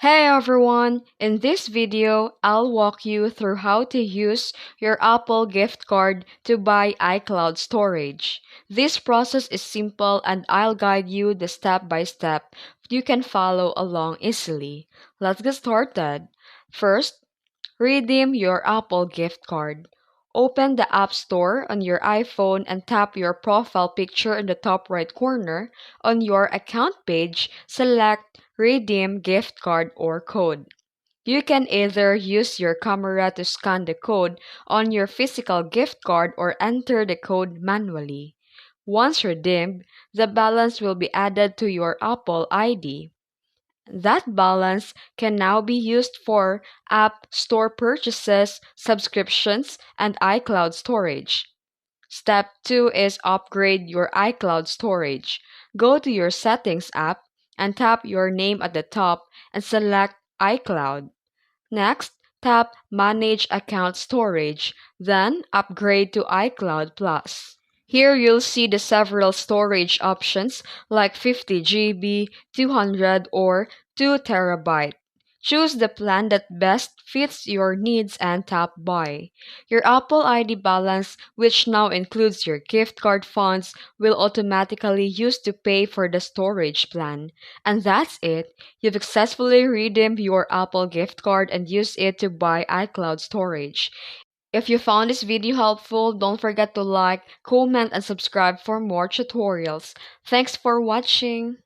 Hey everyone! In this video, I'll walk you through how to use your Apple gift card to buy iCloud storage. This process is simple and I'll guide you the step by step you can follow along easily. Let's get started. First, redeem your Apple gift card. Open the App Store on your iPhone and tap your profile picture in the top right corner. On your account page, select Redeem Gift Card or Code. You can either use your camera to scan the code on your physical gift card or enter the code manually. Once redeemed, the balance will be added to your Apple ID. That balance can now be used for App Store purchases, subscriptions, and iCloud storage. Step 2 is upgrade your iCloud storage. Go to your Settings app and tap your name at the top and select iCloud. Next, tap Manage Account Storage, then upgrade to iCloud Plus. Here you'll see the several storage options like 50 GB, 200 or 2 terabyte. Choose the plan that best fits your needs and tap Buy. Your Apple ID balance, which now includes your gift card funds, will automatically use to pay for the storage plan. And that's it. You've successfully redeemed your Apple gift card and used it to buy iCloud storage. If you found this video helpful, don't forget to like, comment, and subscribe for more tutorials. Thanks for watching!